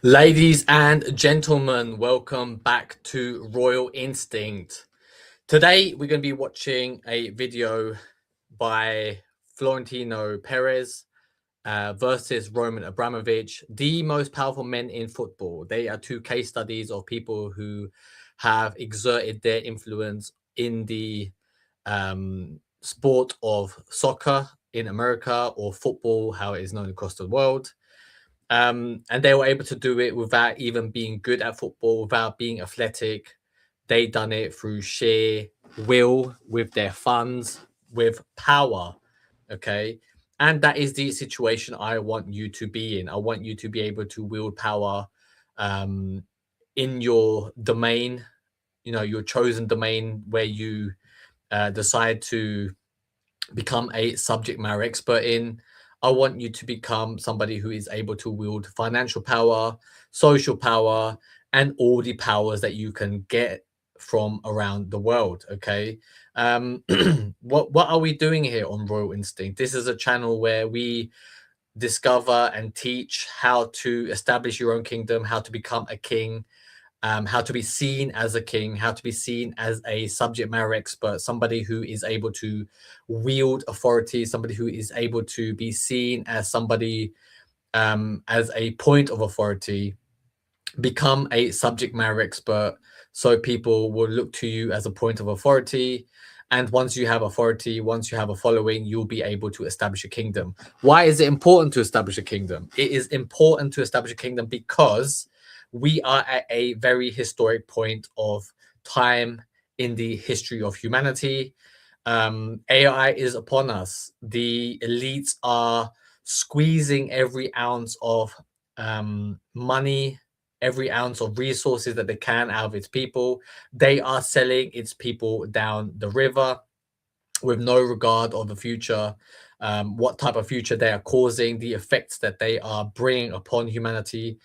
Ladies and gentlemen, welcome back to Royal Instinct. Today we're going to be watching a video by Florentino Pérez versus Roman Abramovich, the most powerful men in football. They are two case studies of people who have exerted their influence in the sport of soccer in America, or football, how it is known across the world. And they were able to do it without even being good at football, without being athletic. They done it through sheer will, with their funds, with power. Okay. And that is the situation I want you to be in. I want you to be able to wield power um, in your domain, your chosen domain, where you decide to become a subject matter expert in. I want you to become somebody who is able to wield financial power, social power, and all the powers that you can get from around the world. Okay. What are we doing here on Royal Instinct? This is a channel where we discover and teach how to establish your own kingdom, how to become a king, how to be seen as a king, how to be seen as a subject matter expert, somebody who is able to wield authority, somebody who is able to be seen as somebody as a point of authority, become a subject matter expert so people will look to you as a point of authority. And once you have authority, once you have a following, you'll be able to establish a kingdom. Why is it important to establish a kingdom? It is important to establish a kingdom because we are at a very historic point of time in the history of humanity. AI is upon us. The elites are squeezing every ounce of money, every ounce of resources that they can out of its people. They are selling its people down the river with no regard of the future, what type of future they are causing, the effects that they are bringing upon humanity.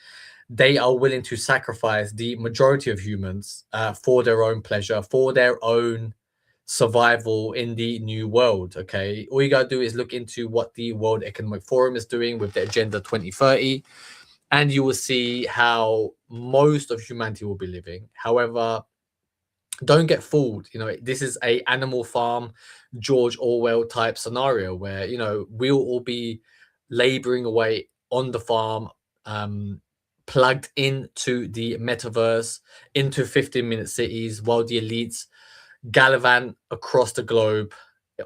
They are willing to sacrifice the majority of humans for their own pleasure, for their own survival in the new world. Okay, all you got to do is look into what the World Economic Forum is doing with the Agenda 2030, and you will see how most of humanity will be living. However, don't get fooled. This is a Animal Farm, George Orwell type scenario where we'll all be laboring away on the farm, plugged into the metaverse, into 15-minute cities, while the elites gallivant across the globe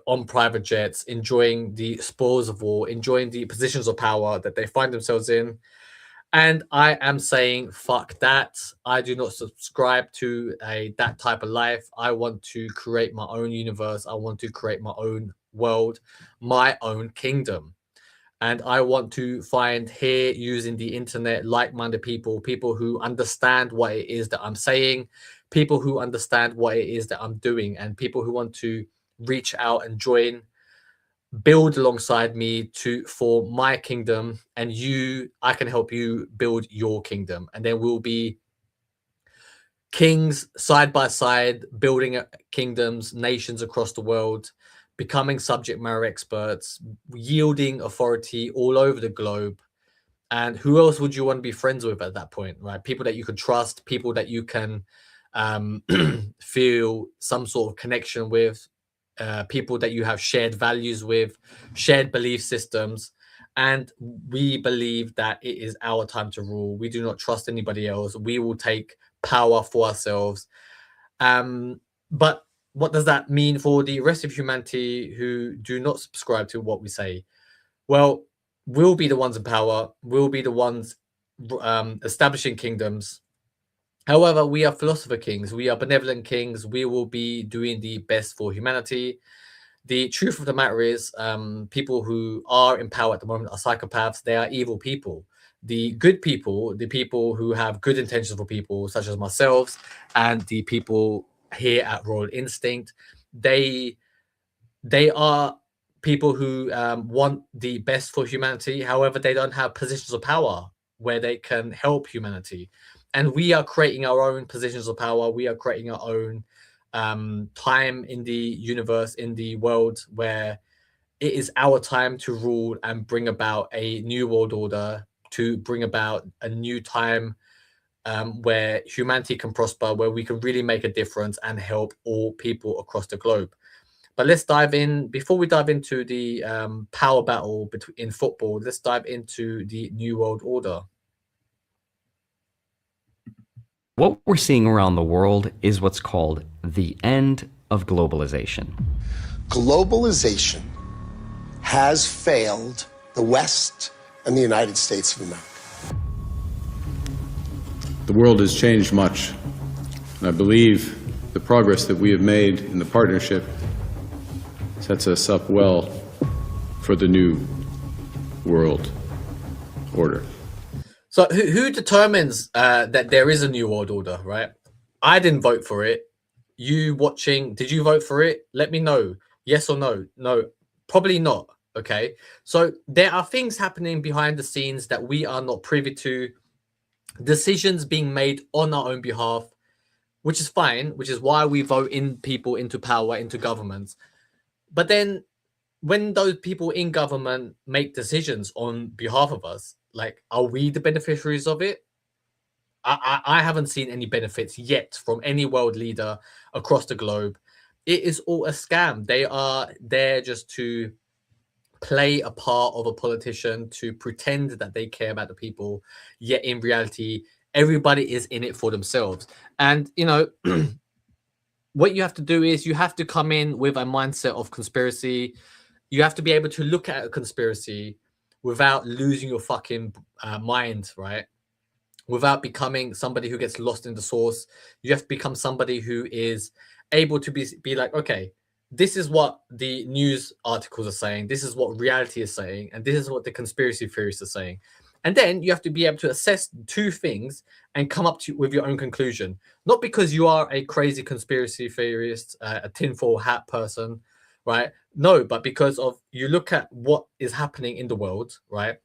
on private jets, enjoying the spoils of war, enjoying the positions of power that they find themselves in. And I am saying, fuck that. I do not subscribe to that type of life. I want to create my own universe. I want to create my own world, my own kingdom. And I want to find here, using the internet, like-minded people, people who understand what it is that I'm saying, people who understand what it is that I'm doing, and people who want to reach out and join, build alongside me to form my kingdom. And I can help you build your kingdom. And then we'll be kings side by side, building kingdoms, nations across the world, becoming subject matter experts, yielding authority all over the globe. And who else would you want to be friends with at that point, right? People that you can trust, people that you can feel some sort of connection with, people that you have shared values with, shared belief systems. And we believe that it is our time to rule. We do not trust anybody else. We will take power for ourselves. But what does that mean for the rest of humanity who do not subscribe to what we say? Well, we'll be the ones in power. We'll be the ones establishing kingdoms. However, we are philosopher kings. We are benevolent kings. We will be doing the best for humanity. The truth of the matter is, people who are in power at the moment are psychopaths. They are evil people. The good people, the people who have good intentions for people, such as myself and the people here at Royal Instinct, they are people who want the best for humanity. However, they don't have positions of power where they can help humanity. And we are creating our own positions of power. We are creating our own time in the universe, in the world, where it is our time to rule and bring about a new world order to bring about a new time where humanity can prosper, where we can really make a difference and help all people across the globe. But let's dive in. Before we dive into the power battle in football, let's dive into the New World Order. What we're seeing around the world is what's called the end of globalization. Globalization has failed the West and the United States of America. The world has changed much, and I believe the progress that we have made in the partnership sets us up well for the new world order. So who determines that there is a new world order, right? I didn't vote for it. You watching, did you vote for it? Let me know. Yes or no? No, probably not. Okay. So there are things happening behind the scenes that we are not privy to. Decisions being made on our own behalf, which is fine, which is why we vote in people into power, into governments. But then when those people in government make decisions on behalf of us, like, are we the beneficiaries of it? I haven't seen any benefits yet from any world leader across the globe. It is all a scam. They are there just to play a part of a politician, to pretend that they care about the people, yet in reality everybody is in it for themselves. And you know, what you have to do is you have to come in with a mindset of conspiracy. You have to be able to look at a conspiracy without losing your fucking mind, right? Without becoming somebody who gets lost in the source. You have to become somebody who is able to be like, okay, this is what the news articles are saying, this is what reality is saying, and this is what the conspiracy theorists are saying. And then you have to be able to assess two things and come up with your own conclusion. Not because you are a crazy conspiracy theorist, a tinfoil hat person, right? No, but because of you look at what is happening in the world, right?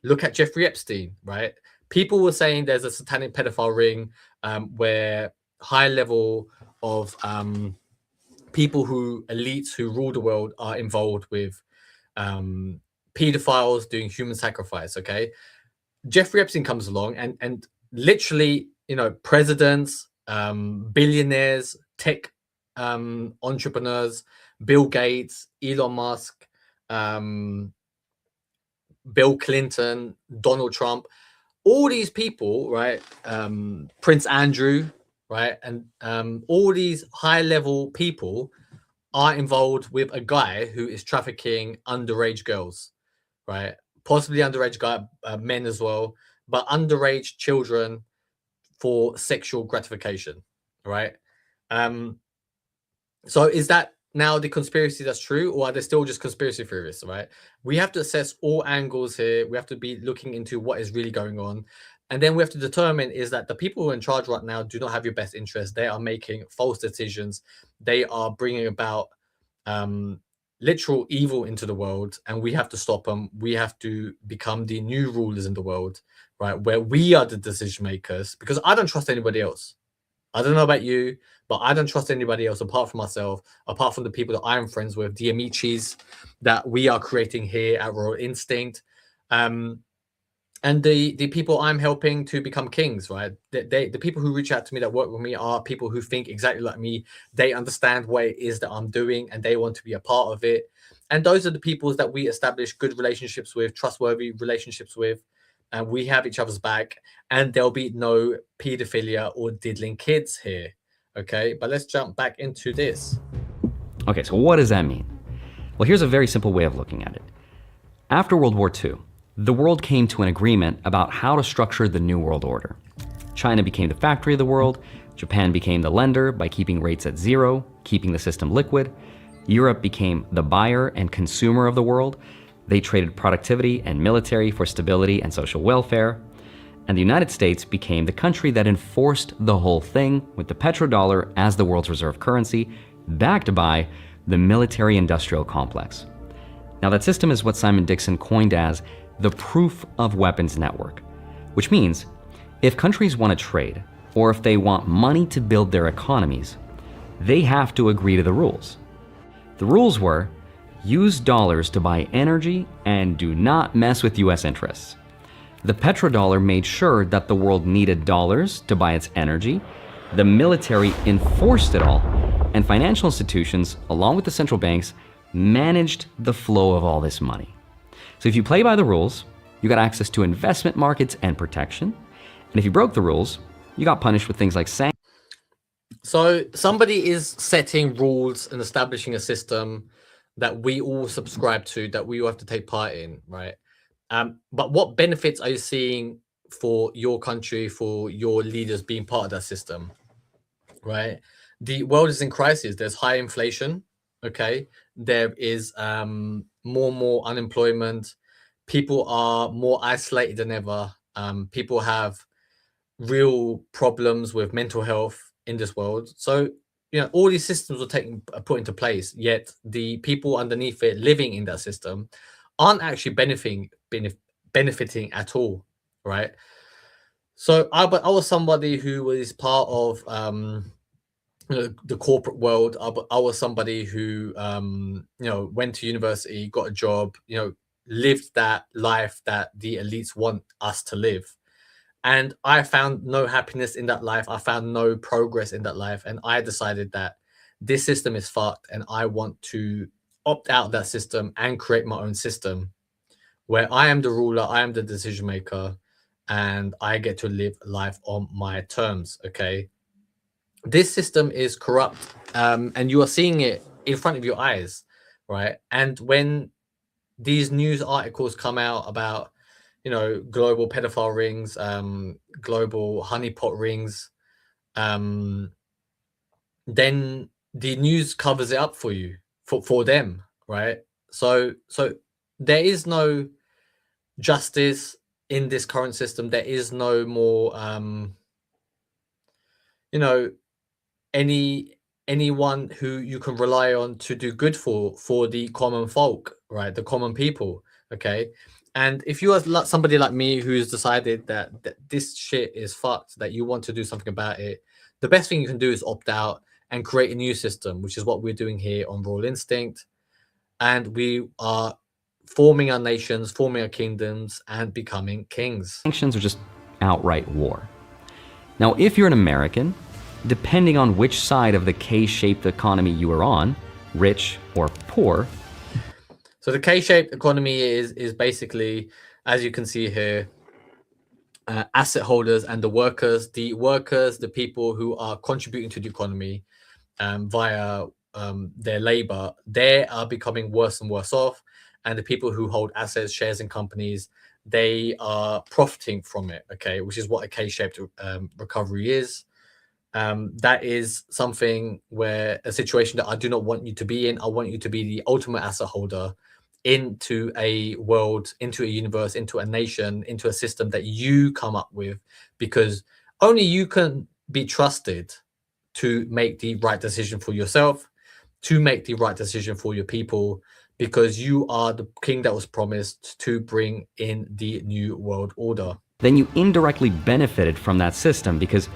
Look at Jeffrey Epstein, right? People were saying there's a satanic pedophile ring where high level of people elites who rule the world are involved with pedophiles doing human sacrifice. Okay, Jeffrey Epstein comes along and literally, you know, presidents, billionaires, tech entrepreneurs, Bill Gates, Elon Musk, Bill Clinton, Donald Trump, all these people, right? Prince Andrew, right? And all these high level people are involved with a guy who is trafficking underage girls, right? Possibly underage men as well, but underage children for sexual gratification, right? So is that now the conspiracy that's true, or are they still just conspiracy theorists, right? We have to assess all angles here. We have to be looking into what is really going on. And then we have to determine is that the people who are in charge right now do not have your best interest. They are making false decisions. They are bringing about literal evil into the world, and we have to stop them. We have to become the new rulers in the world, right? Where we are the decision makers, because I don't trust anybody else. I don't know about you, but I don't trust anybody else apart from myself, apart from the people that I'm friends with, the Amicis that we are creating here at Royal Instinct. And the people I'm helping to become kings, right? The people who reach out to me that work with me are people who think exactly like me. They understand what it is that I'm doing and they want to be a part of it. And those are the people that we establish good relationships with, trustworthy relationships with, and we have each other's back, and there'll be no pedophilia or diddling kids here. Okay, but let's jump back into this. Okay, so what does that mean? Well, here's a very simple way of looking at it. After World War II, the world came to an agreement about how to structure the New World Order. China became the factory of the world, Japan became the lender by keeping rates at zero, keeping the system liquid, Europe became the buyer and consumer of the world. They traded productivity and military for stability and social welfare. And the United States became the country that enforced the whole thing with the petrodollar as the world's reserve currency, backed by the military-industrial complex. Now that system is what Simon Dixon coined as the proof of weapons network, which means if countries want to trade, or if they want money to build their economies, they have to agree to the rules. The rules were, use dollars to buy energy and do not mess with US interests. The petrodollar made sure that the world needed dollars to buy its energy, the military enforced it all, and financial institutions, along with the central banks, managed the flow of all this money. So if you play by the rules, you got access to investment markets and protection. And if you broke the rules, you got punished with things like sanctions. So somebody is setting rules and establishing a system that we all subscribe to, that we all have to take part in, right? But what benefits are you seeing for your country, for your leaders being part of that system, right? The world is in crisis. There's high inflation, okay? There is more and more unemployment. People are more isolated than ever. People have real problems with mental health in this world. So, you know, all these systems are put into place, yet the people underneath it living in that system aren't actually benefiting at all, right? So I was somebody who was part of the corporate world. I was somebody who went to university, got a job, lived that life that the elites want us to live. And I found no happiness in that life. I found no progress in that life. And I decided that this system is fucked and I want to opt out of that system and create my own system where I am the ruler, I am the decision maker, and I get to live life on my terms, okay? This system is corrupt, and you are seeing it in front of your eyes, right? And when these news articles come out about, global pedophile rings, global honeypot rings, then the news covers it up for you, for them, right? So there is no justice in this current system. There is no more, anyone who you can rely on to do good for the common folk, right? The common people, okay? And if you are somebody like me who's decided that this shit is fucked, that you want to do something about it, the best thing you can do is opt out and create a new system, which is what we're doing here on Royal Instinct. And we are forming our nations, forming our kingdoms, and becoming kings. Sanctions are just outright war. Now, if you're an American, depending on which side of the K-shaped economy you are on, rich or poor. So the K-shaped economy is basically, as you can see here, asset holders and the workers, the people who are contributing to the economy via their labor, they are becoming worse and worse off. And the people who hold assets, shares in companies, they are profiting from it, okay, which is what a K-shaped recovery is. That is something where a situation that I do not want you to be in. I want you to be the ultimate asset holder into a world, into a universe, into a nation, into a system that you come up with, because only you can be trusted to make the right decision for yourself, to make the right decision for your people, because you are the king that was promised to bring in the new world order. Then you indirectly benefited from that system because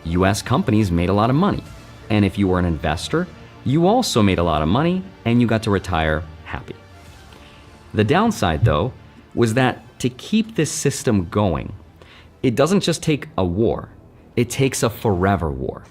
US companies made a lot of money. And if you were an investor, you also made a lot of money and you got to retire happy. The downside, though, was that to keep this system going, it doesn't just take a war, it takes a forever war.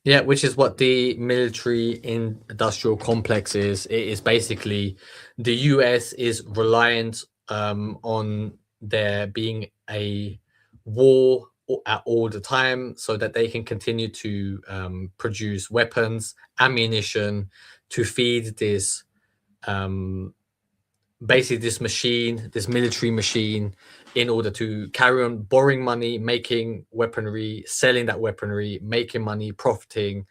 Yeah, which is what the military industrial complex is. It is basically the US is reliant on there being a war at all the time so that they can continue to produce weapons, ammunition, to feed this basically this machine, this military machine, in order to carry on borrowing money, making weaponry, selling that weaponry, making money, profiting.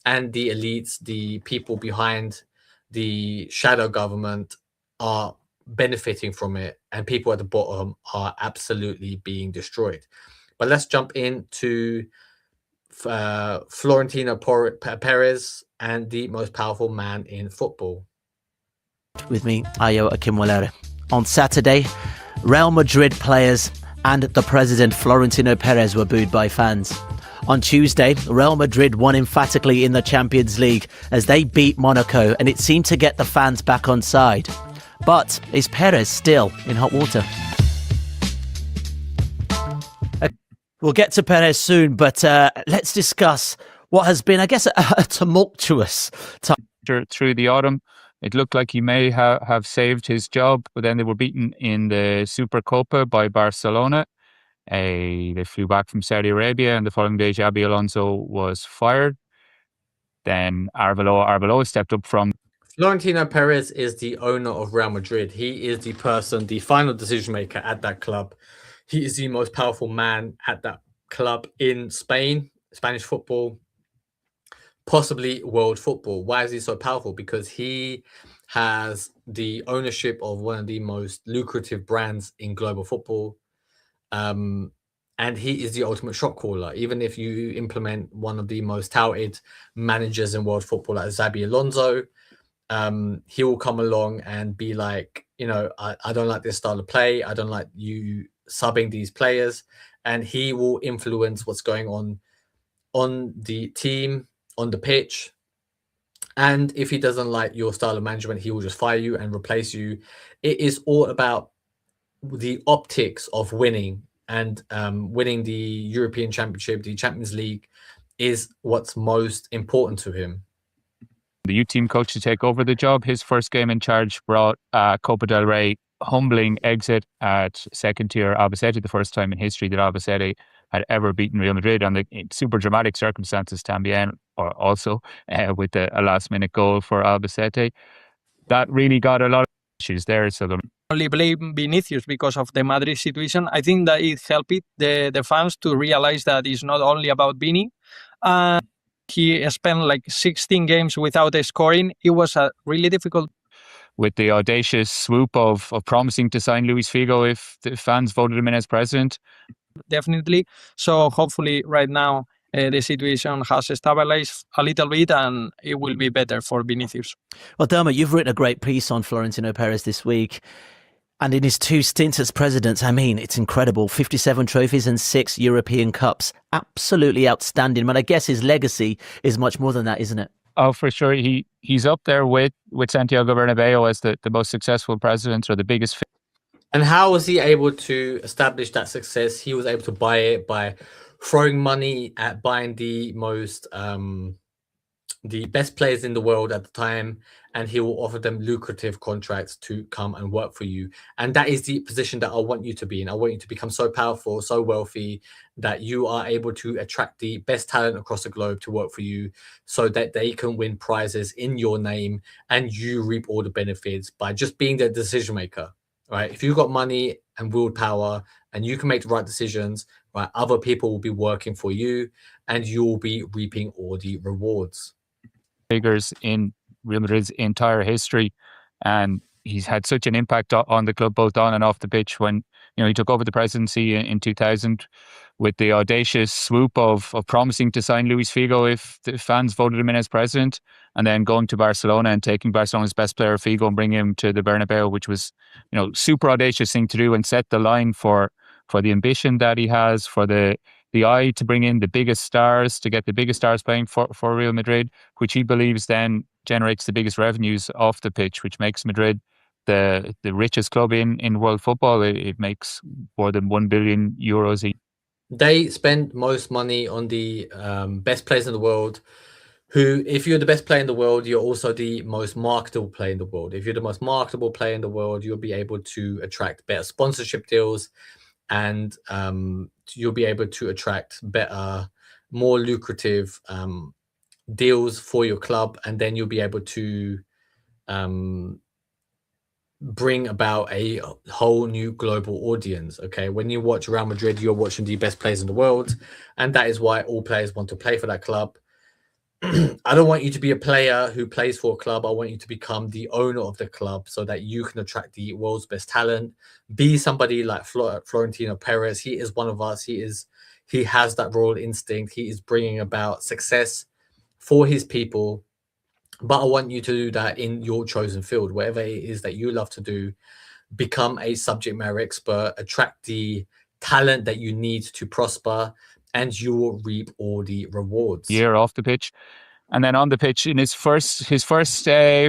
And the elites, the people behind the shadow government, are benefiting from it, and people at the bottom are absolutely being destroyed. But let's jump into Florentino Pérez and the most powerful man in football. With me, Ayo Akinwolere. On Saturday, Real Madrid players and the president Florentino Pérez were booed by fans. On Tuesday, Real Madrid won emphatically in the Champions League as they beat Monaco, and it seemed to get the fans back on side. But is Pérez still in hot water? We'll get to Perez soon, but let's discuss what has been, I guess, a tumultuous time. Through the autumn, it looked like he may have saved his job, but then they were beaten in the Supercopa by Barcelona. They flew back from Saudi Arabia, and the following day, Xabi Alonso was fired. Then Arbeloa stepped up from... Florentino Pérez is the owner of Real Madrid. He is the person, the final decision maker at that club. He is the most powerful man at that club in Spain, Spanish football, possibly world football. Why is he so powerful? Because he has the ownership of one of the most lucrative brands in global football. And he is the ultimate shot caller. Even if you implement one of the most touted managers in world football, like Xabi Alonso, he will come along and be like, I don't like this style of play. I don't like you subbing these players. And he will influence what's going on the team, on the pitch. And if he doesn't like your style of management, he will just fire you and replace you. It is all about the optics of winning. And winning the European Championship, the Champions League, is what's most important to him. The youth team coach to take over the job. His first game in charge brought Copa del Rey humbling exit at second-tier Albacete, the first time in history that Albacete had ever beaten Real Madrid on the super dramatic circumstances, también, or also with a last-minute goal for Albacete. That really got a lot of issues there. So only blame Vinicius because of the Madrid situation. I think that it helped the fans to realize that it's not only about Vini. He spent like 16 games without scoring. It was a really difficult. With the audacious swoop of promising to sign Luis Figo if the fans voted him in as president. Definitely. So hopefully right now the situation has stabilized a little bit and it will be better for Vinicius. Well, Dermot, you've written a great piece on Florentino Pérez this week. And in his 2 stints as president, I mean, it's incredible. 57 trophies and 6 European Cups. Absolutely outstanding. But I guess his legacy is much more than that, isn't it? Oh, for sure. He's up there with Santiago Bernabeu as the most successful president or the biggest. And how was he able to establish that success? He was able to buy it by throwing money at buying the most... the best players in the world at the time, and he will offer them lucrative contracts to come and work for you. And that is the position that I want you to be in. I want you to become so powerful, so wealthy, that you are able to attract the best talent across the globe to work for you so that they can win prizes in your name and you reap all the benefits by just being the decision maker, right? If you've got money and willpower and you can make the right decisions, right, other people will be working for you and you'll be reaping all the rewards. Figures in Real Madrid's entire history, and he's had such an impact on the club both on and off the pitch. When he took over the presidency in 2000 with the audacious swoop of promising to sign Luis Figo if the fans voted him in as president, and then going to Barcelona and taking Barcelona's best player Figo and bringing him to the Bernabeu, which was super audacious thing to do and set the line for the ambition that he has, for the eye to bring in the biggest stars, to get the biggest stars playing for Real Madrid, which he believes then generates the biggest revenues off the pitch, which makes Madrid the richest club in world football. It makes more than 1 billion euros a year. They spend most money on the best players in the world, who, if you're the best player in the world, you're also the most marketable player in the world. If you're the most marketable player in the world, you'll be able to attract better sponsorship deals, and you'll be able to attract better, more lucrative deals for your club, and then you'll be able to bring about a whole new global audience. Okay, when you watch Real Madrid, you're watching the best players in the world, and that is why all players want to play for that club. I don't want you to be a player who plays for a club. I want you to become the owner of the club so that you can attract the world's best talent. Be somebody like Florentino Pérez. He is one of us. He has that royal instinct. He is bringing about success for his people. But I want you to do that in your chosen field, whatever it is that you love to do. Become a subject matter expert, attract the talent that you need to prosper, and you will reap all the rewards. Year off the pitch. And then on the pitch, in his first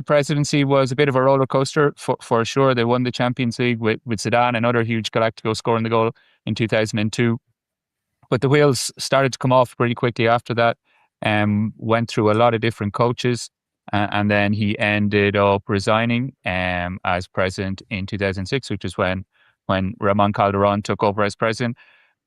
presidency was a bit of a roller coaster for sure. They won the Champions League with Zidane, another huge Galactico, scoring the goal in 2002. But the wheels started to come off pretty quickly after that. Went through a lot of different coaches, and then he ended up resigning as president in 2006, which is when Ramon Calderón took over as president.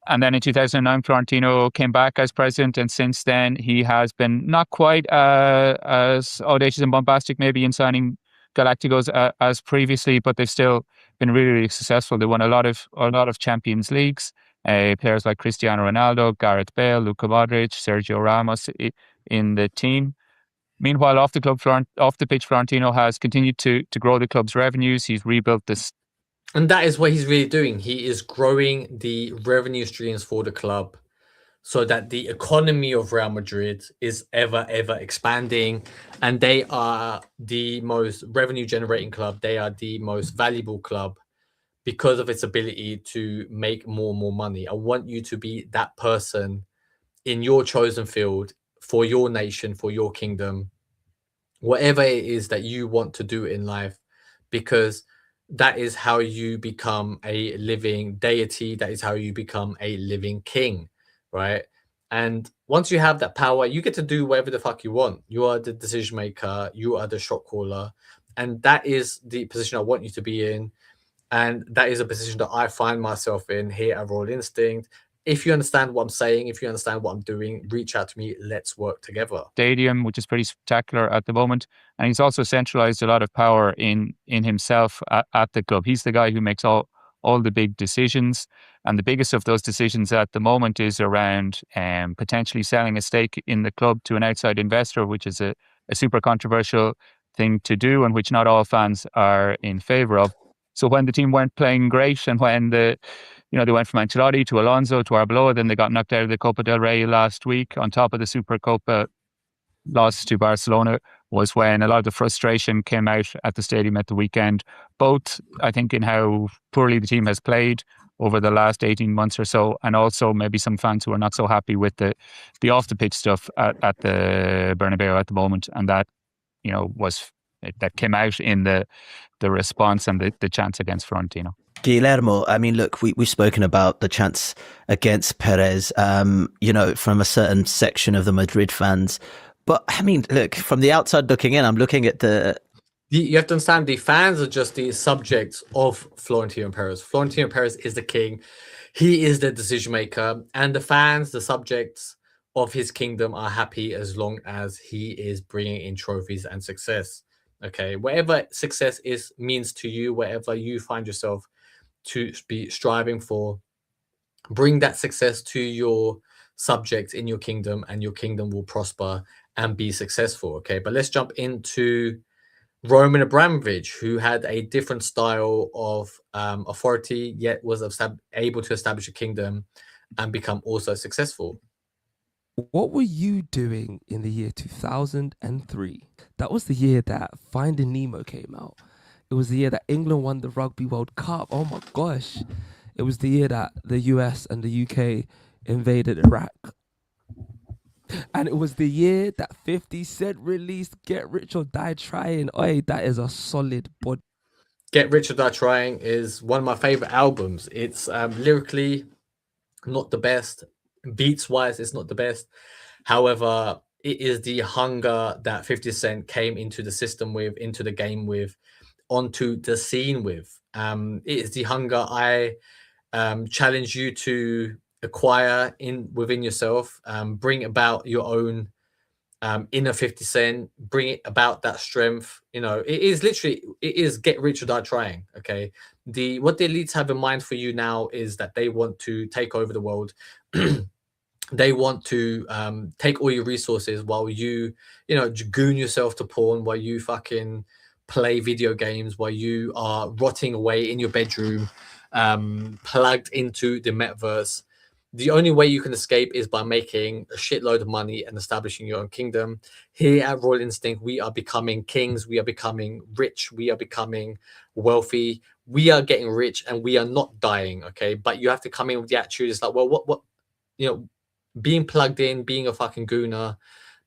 And then in 2009, Florentino came back as president, and since then he has been not quite as audacious and bombastic, maybe in signing Galacticos as previously, but they've still been really, really successful. They won a lot of Champions Leagues. Players like Cristiano Ronaldo, Gareth Bale, Luka Modric, Sergio Ramos in the team. Meanwhile, off the pitch, Florentino has continued to grow the club's revenues. He's rebuilt this. And that is what he's really doing. He is growing the revenue streams for the club so that the economy of Real Madrid is ever expanding. And they are the most revenue generating club. They are the most valuable club because of its ability to make more and more money. I want you to be that person in your chosen field for your nation, for your kingdom, whatever it is that you want to do in life, because that is how you become a living deity. That is how you become a living king, right? And once you have that power, you get to do whatever the fuck you want. You are the decision maker. You are the shot caller. And that is the position I want you to be in. And that is a position that I find myself in here at Royal Instinct. If you understand what I'm saying, if you understand what I'm doing, reach out to me. Let's work together. Stadium, which is pretty spectacular at the moment. And he's also centralized a lot of power in himself at the club. He's the guy who makes all the big decisions. And the biggest of those decisions at the moment is around potentially selling a stake in the club to an outside investor, which is a super controversial thing to do and which not all fans are in favor of. So when the team weren't playing great and when they went from Ancelotti to Alonso to Arbeloa, then they got knocked out of the Copa del Rey last week on top of the Supercopa loss to Barcelona, was when a lot of the frustration came out at the stadium at the weekend, both I think in how poorly the team has played over the last 18 months or so, and also maybe some fans who are not so happy with the off the pitch stuff at the Bernabeu at the moment, and that that came out in the response and the chants against Florentino. Guillermo, I mean, look, we've spoken about the chants against Perez, from a certain section of the Madrid fans. But I mean, look, from the outside looking in, I'm looking at you have to understand, the fans are just the subjects of Florentino Pérez. Florentino Pérez is the king. He is the decision maker. And the fans, the subjects of his kingdom, are happy as long as he is bringing in trophies and success. Okay, whatever success means to you, whatever you find yourself to be striving for, bring that success to your subjects in your kingdom, and your kingdom will prosper and be successful. Okay, but let's jump into Roman Abramovich, who had a different style of authority, yet was able to establish a kingdom and become also successful. What were you doing in the year 2003? That was the year that Finding Nemo came out. It was the year that England won the Rugby World Cup. Oh my gosh. It was the year that the US and the UK invaded Iraq. And it was the year that 50 Cent released Get Rich or Die Trying. Oi, that is a solid body. Get Rich or Die Trying is one of my favorite albums. It's lyrically not the best. Beats wise, it's not the best. However, it is the hunger that 50 Cent came into the system with, into the game with, onto the scene with. It is the hunger I challenge you to acquire within yourself. Bring about your own inner 50 Cent. Bring it about that strength. It is Get Rich or Die Trying. Okay, what the elites have in mind for you now is that they want to take over the world. They want to take all your resources while you goon yourself to porn, while you fucking play video games, while you are rotting away in your bedroom, plugged into the metaverse. The only way you can escape is by making a shitload of money and establishing your own kingdom. Here at Royal Instinct, we are becoming kings. We are becoming rich. We are becoming wealthy. We are getting rich and we are not dying, okay? But you have to come in with the attitude. It's like, well, what being plugged in, being a fucking gooner,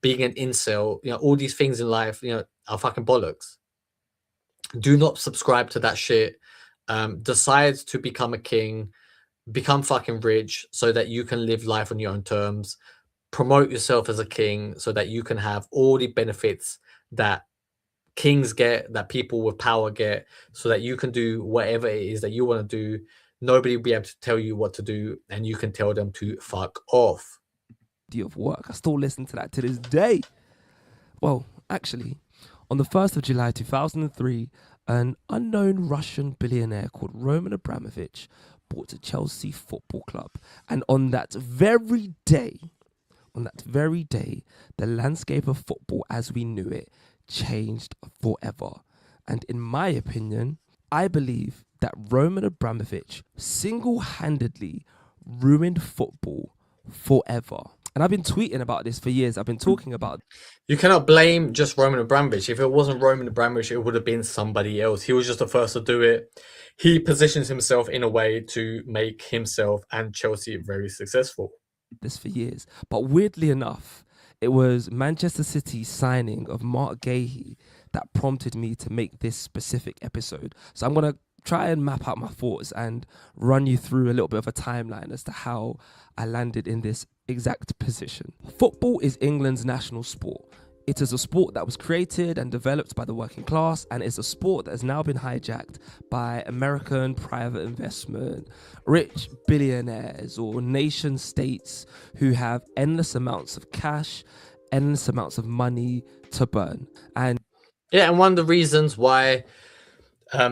being an incel, all these things in life, are fucking bollocks. Do not subscribe to that shit. Decide to become a king. become fucking rich so that you can live life on your own terms, promote yourself as a king so that you can have all the benefits that kings get, that people with power get, so that you can do whatever it is that you want to do. Nobody will be able to tell you what to do, and you can tell them to fuck off. Of work. I still listen to that to this day. Well, actually, on the 1st of July 2003, an unknown Russian billionaire called Roman Abramovich bought a Chelsea Football Club. And on that very day, the landscape of football as we knew it changed forever. And in my opinion, I believe that Roman Abramovich single-handedly ruined football forever. And I've been tweeting about this for years. I've been talking about. You cannot blame just Roman Abramovich. If it wasn't Roman Abramovich, it would have been somebody else. He was just the first to do it. He positions himself in a way to make himself and Chelsea very successful. This for years. But weirdly enough, it was Manchester City's signing of Mark Gahey that prompted me to make this specific episode. So I'm going to try and map out my thoughts and run you through a little bit of a timeline as to how I landed in this exact position. Football is England's national sport. It is a sport that was created and developed by the working class, and it's a sport that has now been hijacked by American private investment, rich billionaires or nation states who have endless amounts of cash, endless amounts of money to burn. And one of the reasons why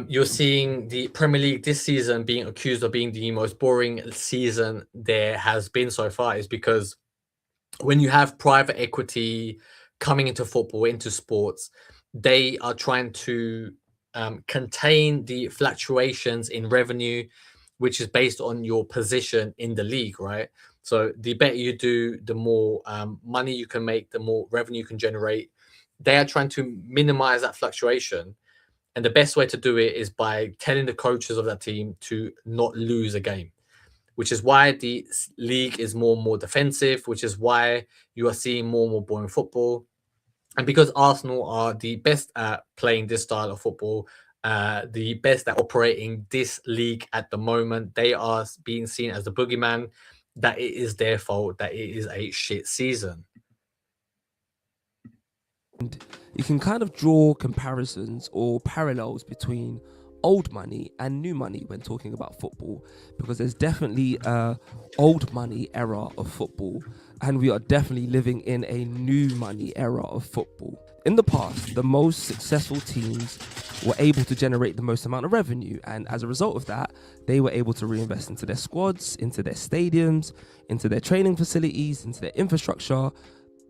you're seeing the Premier League this season being accused of being the most boring season there has been so far is because when you have private equity coming into football, into sports, they are trying to contain the fluctuations in revenue, which is based on your position in the league, right? So the better you do, the more money you can make, the more revenue you can generate. They are trying to minimize that fluctuation. And the best way to do it is by telling the coaches of that team to not lose a game, which is why the league is more and more defensive, which is why you are seeing more and more boring football. And because Arsenal are the best at playing this style of football, the best at operating this league at the moment, they are being seen as the boogeyman, that it is their fault, that it is a shit season. You can kind of draw comparisons or parallels between old money and new money when talking about football, because there's definitely a old money era of football and we are definitely living in a new money era of football. In the past, the most successful teams were able to generate the most amount of revenue, and as a result of that, they were able to reinvest into their squads, into their stadiums, into their training facilities, into their infrastructure.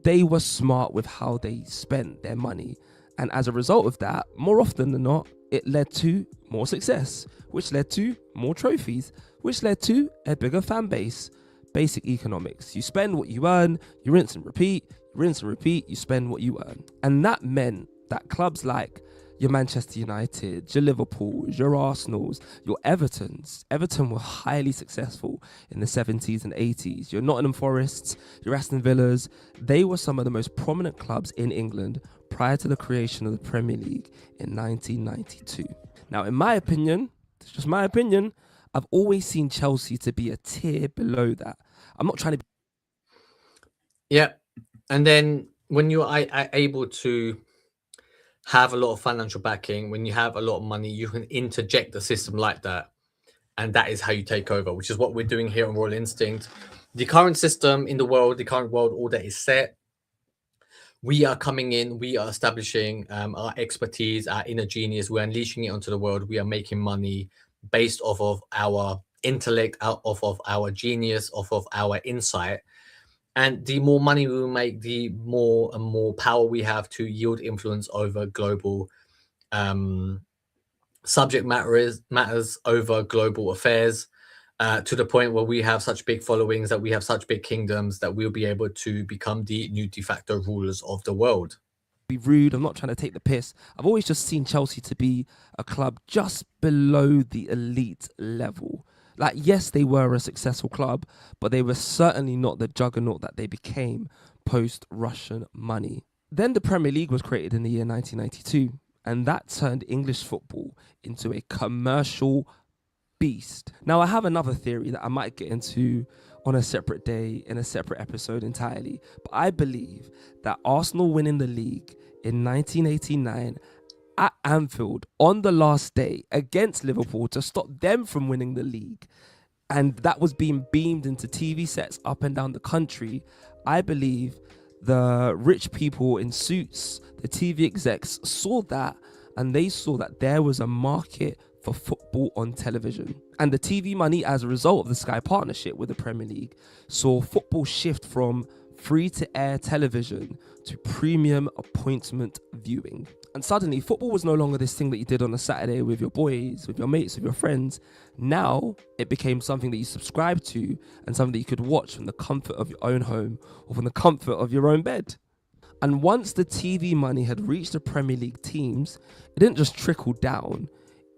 They were smart with how they spent their money. And as a result of that, more often than not, it led to more success, which led to more trophies, which led to a bigger fan base. Basic economics. You spend what you earn, you rinse and repeat, you spend what you earn. And that meant that clubs like your Manchester United, your Liverpools, your Arsenals, your Evertons. Everton were highly successful in the 70s and 80s. Your Nottingham Forests, your Aston Villas, they were some of the most prominent clubs in England prior to the creation of the Premier League in 1992. Now, in my opinion, it's just my opinion, I've always seen Chelsea to be a tier below that. I'm not trying to... Yeah. And then when you are able to have a lot of financial backing, when you have a lot of money, you can interject the system like that. And that is how you take over, which is what we're doing here on Royal Instinct. The current system in the world, the current world order is set. We are coming in, we are establishing our expertise, our inner genius. We're unleashing it onto the world. We are making money based off of our intellect, off of our genius, off of our insight. And the more money we make, the more and more power we have to yield influence over global subject matters over global affairs, to the point where we have such big followings, that we have such big kingdoms, that we'll be able to become the new de facto rulers of the world. Be rude, I'm not trying to take the piss. I've always just seen Chelsea to be a club just below the elite level. Like, yes, they were a successful club, but they were certainly not the juggernaut that they became post-Russian money. Then the Premier League was created in the year 1992, and that turned English football into a commercial beast. Now, I have another theory that I might get into on a separate day, in a separate episode entirely. But I believe that Arsenal winning the league in 1989 at Anfield on the last day against Liverpool to stop them from winning the league, and that was being beamed into TV sets up and down the country. I believe the rich people in suits, the TV execs, saw that, and they saw that there was a market for football on television. And the TV money, as a result of the Sky partnership with the Premier League, saw football shift from free-to-air television to premium appointment viewing. And suddenly, football was no longer this thing that you did on a Saturday with your boys, with your mates, with your friends. Now, it became something that you subscribed to and something that you could watch from the comfort of your own home or from the comfort of your own bed. And once the TV money had reached the Premier League teams, it didn't just trickle down,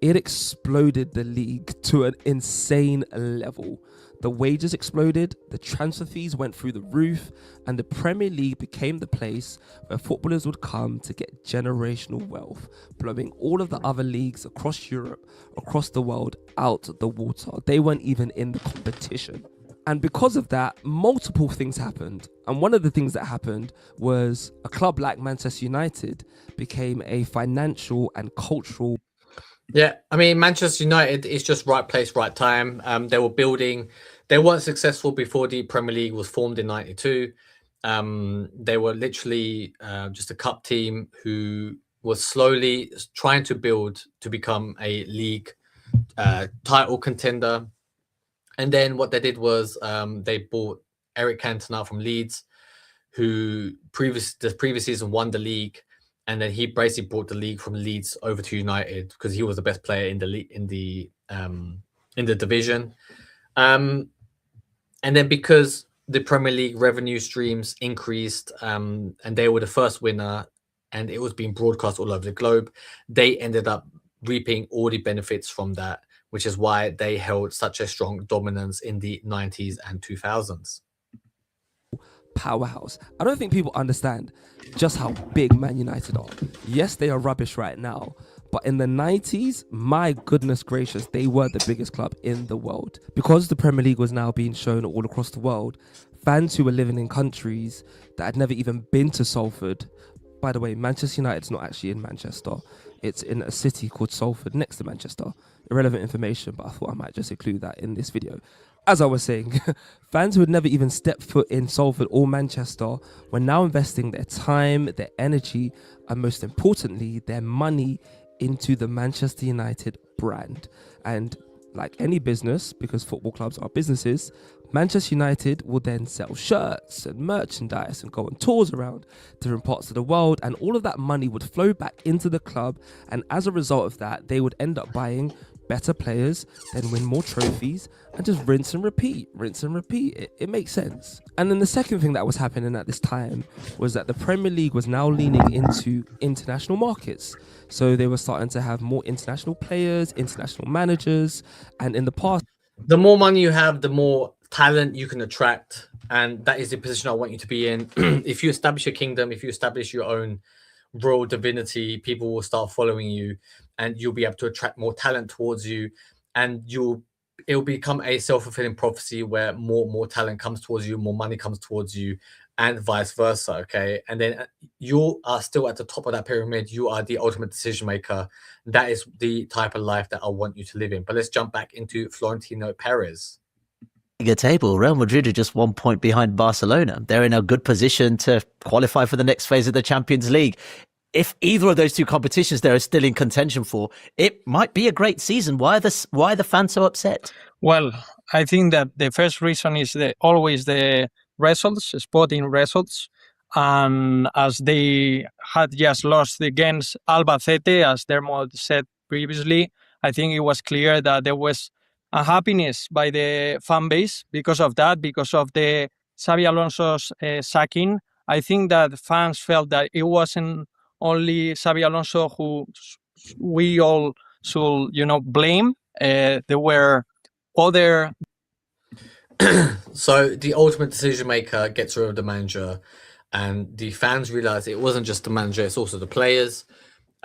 it exploded the league to an insane level. The wages exploded, the transfer fees went through the roof, and the Premier League became the place where footballers would come to get generational wealth, blowing all of the other leagues across Europe, across the world, out the water. They weren't even in the competition. And because of that, multiple things happened. And one of the things that happened was a club like Manchester United became a financial and cultural. Yeah, I mean, Manchester United is just right place, right time. They were building. They weren't successful before the Premier League was formed in '92. They were literally just a cup team who was slowly trying to build to become a league title contender. And then what they did was they bought Eric Cantona from Leeds, who the previous season won the league. And then he basically brought the league from Leeds over to United because he was the best player in the division. And then because the Premier League revenue streams increased, and they were the first winner, and it was being broadcast all over the globe, they ended up reaping all the benefits from that, which is why they held such a strong dominance in the 90s and 2000s. Powerhouse. I don't think people understand just how big Man United are. Yes, they are rubbish right now, but in the 90s, my goodness gracious, they were the biggest club in the world. Because the Premier League was now being shown all across the world, fans who were living in countries that had never even been to Salford. By the way, Manchester United's not actually in Manchester. It's in a city called Salford next to Manchester. Irrelevant information, but I thought I might just include that in this video. As I was saying, fans who had never even stepped foot in Salford or Manchester were now investing their time, their energy, and most importantly, their money into the Manchester United brand. And like any business, because football clubs are businesses, Manchester United will then sell shirts and merchandise and go on tours around different parts of the world, and all of that money would flow back into the club, and as a result of that, they would end up buying better players, then win more trophies, and just rinse and repeat. It makes sense. And then the second thing that was happening at this time was that the Premier League was now leaning into international markets. So they were starting to have more international players, international managers, and in the past, the more money you have, the more talent you can attract, and that is the position I want you to be in. If you establish a kingdom, if you establish your own royal divinity, people will start following you, and you'll be able to attract more talent towards you, and it'll become a self-fulfilling prophecy where more talent comes towards you, more money comes towards you, and vice versa. Okay, and then you are still at the top of that pyramid. You are the ultimate decision maker. That is the type of life that I want you to live in. But let's jump back into Florentino Pérez. Table, Real Madrid are just 1 point behind Barcelona. They're in a good position to qualify for the next phase of the Champions League. If either of those two competitions they're still in contention for, it might be a great season. Why are the fans so upset? Well, I think that the first reason is always the results, sporting results. And as they had just lost against Albacete, as Dermot said previously, I think it was clear that there was a happiness by the fan base because of that, because of the Xabi Alonso's sacking. I think that fans felt that it wasn't only Xabi Alonso who we all should, blame. There were other. So the ultimate decision maker gets rid of the manager, and the fans realize it wasn't just the manager; it's also the players.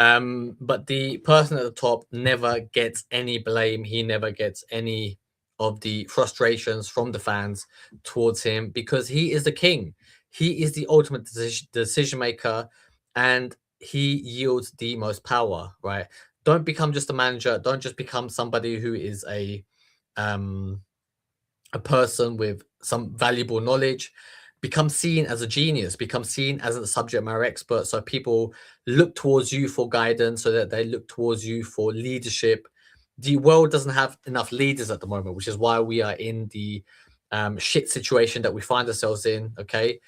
But the person at the top never gets any blame. He never gets any of the frustrations from the fans towards him because he is the king. He is the ultimate decision maker, and he yields the most power, right? Don't become just a manager. Don't just become somebody who is a person with some valuable knowledge. Become seen as a genius, become seen as a subject matter expert, so people look towards you for guidance, so that they look towards you for leadership. The world doesn't have enough leaders at the moment, which is why we are in the shit situation that we find ourselves in. Okay,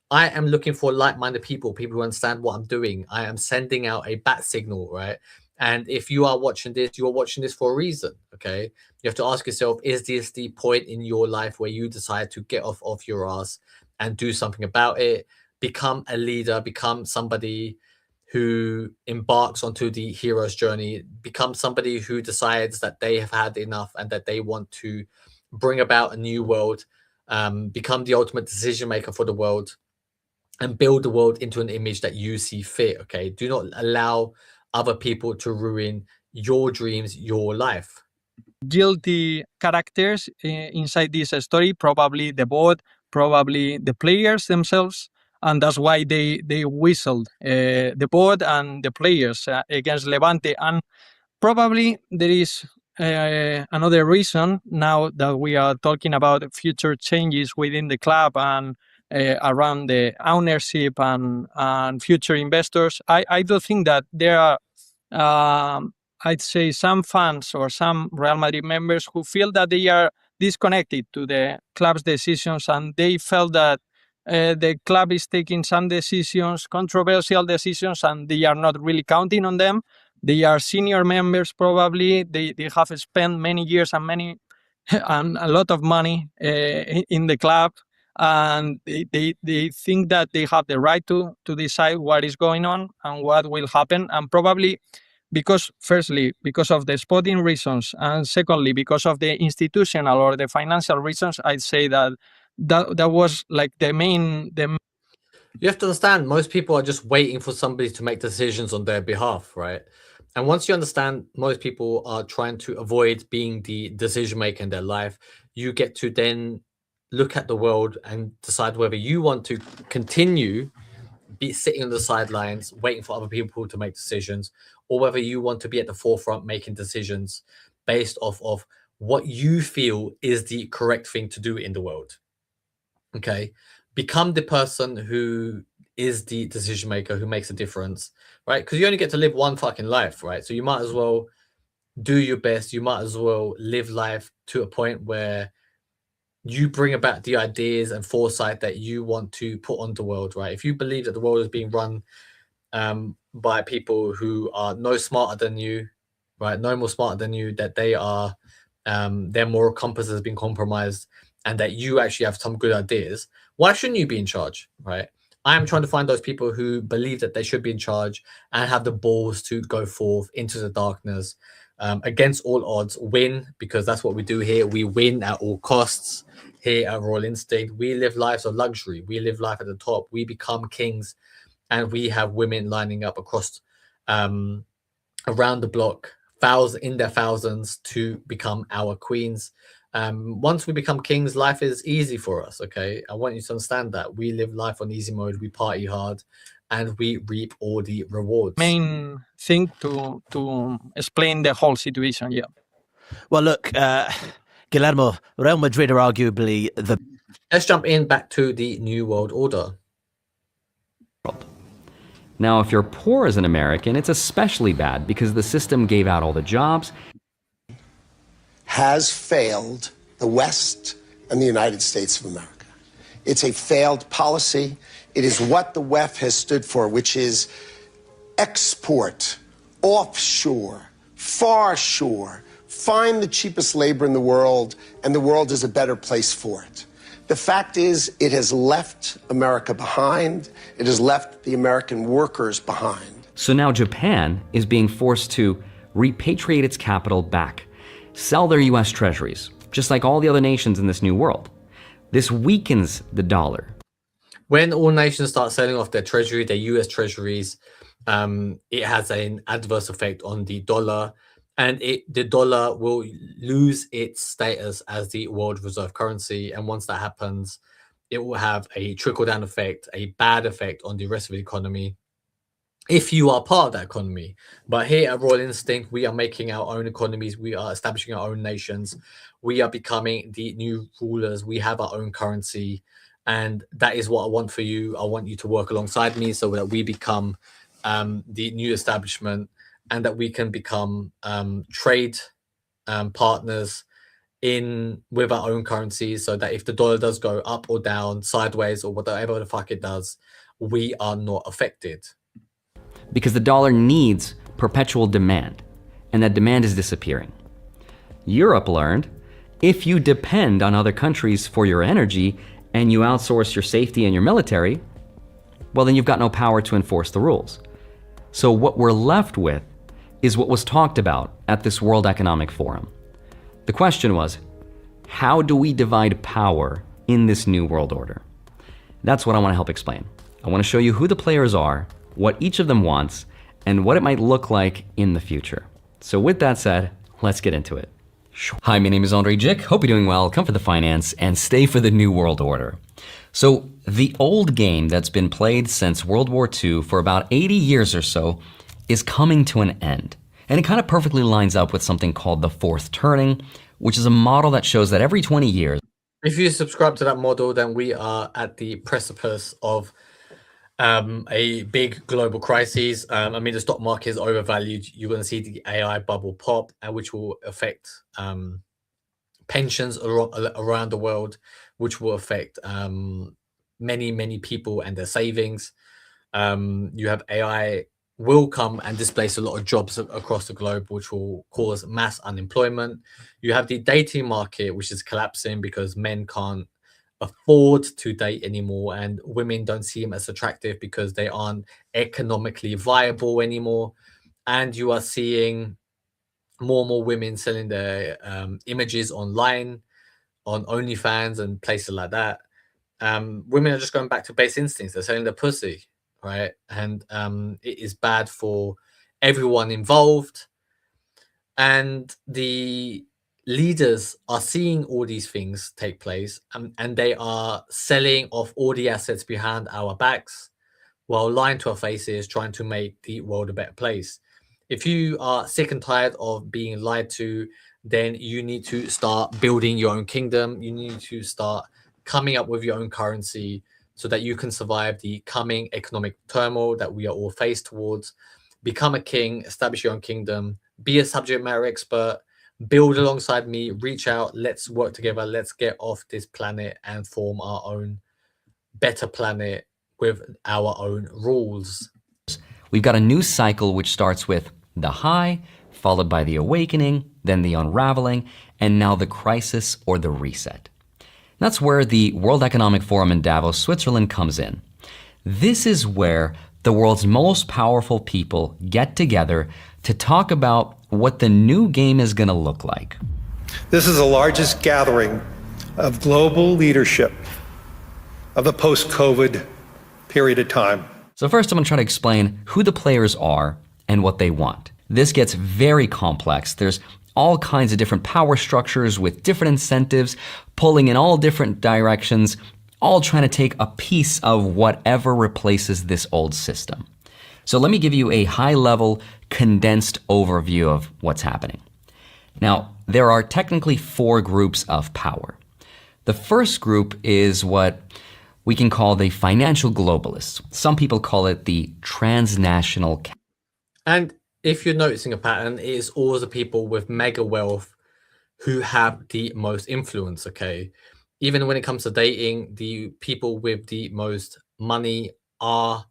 I am looking for like-minded people who understand what I'm doing. I am sending out a bat signal, right? And if you are watching this, you are watching this for a reason. Okay, you have to ask yourself, is this the point in your life where you decide to get off your ass and do something about it? Become a leader, become somebody who embarks onto the hero's journey, become somebody who decides that they have had enough and that they want to bring about a new world, become the ultimate decision maker for the world, and build the world into an image that you see fit. Okay, do not allow other people to ruin your dreams, your life. Guilty characters inside this story, probably the board, probably the players themselves, and that's why they whistled the board and the players against Levante. And probably there is another reason now that we are talking about future changes within the club and around the ownership and future investors. I do think that there are I'd say some fans or some Real Madrid members who feel that they are disconnected to the club's decisions, and they felt that the club is taking some decisions, controversial decisions, and they are not really counting on them. They are senior members, probably. They have spent many years and and a lot of money in the club, and they think that they have the right to decide what is going on and what will happen. And probably because, firstly, because of the sporting reasons, and secondly, because of the institutional or the financial reasons, I'd say that was like the main. You have to understand, most people are just waiting for somebody to make decisions on their behalf, right? And once you understand most people are trying to avoid being the decision maker in their life, you get to then look at the world and decide whether you want to continue be sitting on the sidelines waiting for other people to make decisions, or whether you want to be at the forefront making decisions based off of what you feel is the correct thing to do in the world. Okay, become the person who is the decision maker, who makes a difference, right? Because you only get to live one fucking life, right? So you might as well do your best. You might as well live life to a point where you bring about the ideas and foresight that you want to put on the world, right? If you believe that the world is being run by people who are no smarter than you, right? No more smarter than you, that they are, their moral compass has been compromised, and that you actually have some good ideas, why shouldn't you be in charge, right? I am trying to find those people who believe that they should be in charge and have the balls to go forth into the darkness, against all odds, win, because that's what we do here. We win at all costs here at Royal Instinct. We live lives of luxury. We live life at the top. We become kings, and we have women lining up across around the block, in their thousands, to become our queens. Once we become kings, life is easy for us. Okay, I want you to understand that we live life on easy mode. We party hard, and we reap all the rewards. Main thing to explain the whole situation. Yeah. Well, look, Guillermo, Real Madrid are arguably the. Let's jump in back to the New World Order. Now, if you're poor as an American, it's especially bad because the system gave out all the jobs. Has failed the West and the United States of America. It's a failed policy. It is what the WEF has stood for, which is export, offshore, far shore, find the cheapest labor in the world, and the world is a better place for it. The fact is, it has left America behind. It has left the American workers behind. So now Japan is being forced to repatriate its capital back, sell their US treasuries, just like all the other nations in this new world. This weakens the dollar. When all nations start selling off their treasury, their US treasuries, it has an adverse effect on the dollar, and the dollar will lose its status as the world reserve currency. And once that happens, it will have a trickle down effect, a bad effect on the rest of the economy, if you are part of that economy. But here at Royal Instinct, we are making our own economies. We are establishing our own nations. We are becoming the new rulers. We have our own currency. And that is what I want for you. I want you to work alongside me so that we become the new establishment, and that we can become trade partners with our own currencies, so that if the dollar does go up or down, sideways, or whatever the fuck it does, we are not affected. Because the dollar needs perpetual demand, and that demand is disappearing. Europe learned, if you depend on other countries for your energy and you outsource your safety and your military, well, then you've got no power to enforce the rules. So what we're left with is what was talked about at this World Economic Forum. The question was, how do we divide power in this new world order? That's what I want to help explain. I want to show you who the players are, what each of them wants, and what it might look like in the future. So with that said, let's get into it. Hi, my name is Andre Jick. Hope you're doing well. Come for the finance and stay for the new world order. So the old game that's been played since World War II for about 80 years or so is coming to an end. And it kind of perfectly lines up with something called the fourth turning, which is a model that shows that every 20 years. If you subscribe to that model, then we are at the precipice of a big global crisis. I mean, the stock market is overvalued. You're going to see the AI bubble pop, which will affect pensions around the world, which will affect many people and their savings. You have AI will come and displace a lot of jobs across the globe, which will cause mass unemployment. You have the dating market, which is collapsing because men can't afford to date anymore, and women don't seem as attractive because they aren't economically viable anymore. And you are seeing more and more women selling their images online on OnlyFans and places like that. Women are just going back to base instincts. They're selling their pussy, right? And it is bad for everyone involved. And the leaders are seeing all these things take place, and they are selling off all the assets behind our backs while lying to our faces, trying to make the world a better place. If you are sick and tired of being lied to, then you need to start building your own kingdom. You need to start coming up with your own currency so that you can survive the coming economic turmoil that we are all faced towards. Become a king, establish your own kingdom, be a subject matter expert, build alongside me, reach out, let's work together, let's get off this planet and form our own better planet with our own rules. We've got a new cycle which starts with the high, followed by the awakening, then the unraveling, and now the crisis or the reset. That's where the World Economic Forum in Davos, Switzerland comes in. This is where the world's most powerful people get together to talk about what the new game is going to look like. This is the largest gathering of global leadership of the post-COVID period of time. So first I'm going to try to explain who the players are and what they want. This gets very complex. There's all kinds of different power structures with different incentives, pulling in all different directions, all trying to take a piece of whatever replaces this old system. So let me give you a high-level, condensed overview of what's happening. Now, there are technically 4 groups of power. The first group is what we can call the financial globalists. Some people call it the transnational. And if you're noticing a pattern, it is always the people with mega wealth who have the most influence, okay? Even when it comes to dating, the people with the most money are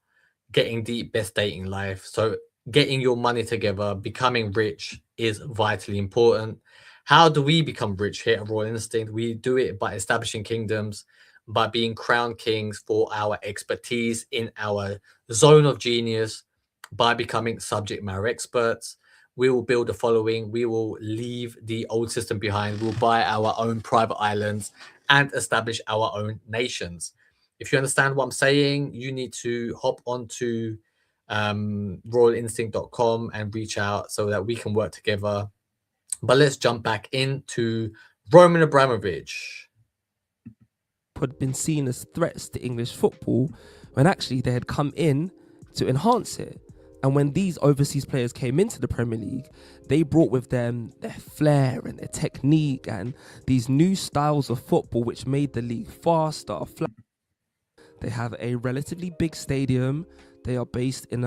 getting the best dating life. So getting your money together, becoming rich is vitally important. How do we become rich here at Royal Instinct? We do it by establishing kingdoms, by being crowned kings for our expertise in our zone of genius, by becoming subject matter experts. We will build a following. We will leave the old system behind. We'll buy our own private islands and establish our own nations. If you understand what I'm saying, you need to hop onto royalinstinct.com and reach out so that we can work together. But let's jump back into Roman Abramovich. Had been seen as threats to English football when actually they had come in to enhance it. And when these overseas players came into the Premier League, they brought with them their flair and their technique and these new styles of football which made the league faster. They have a relatively big stadium. They are based in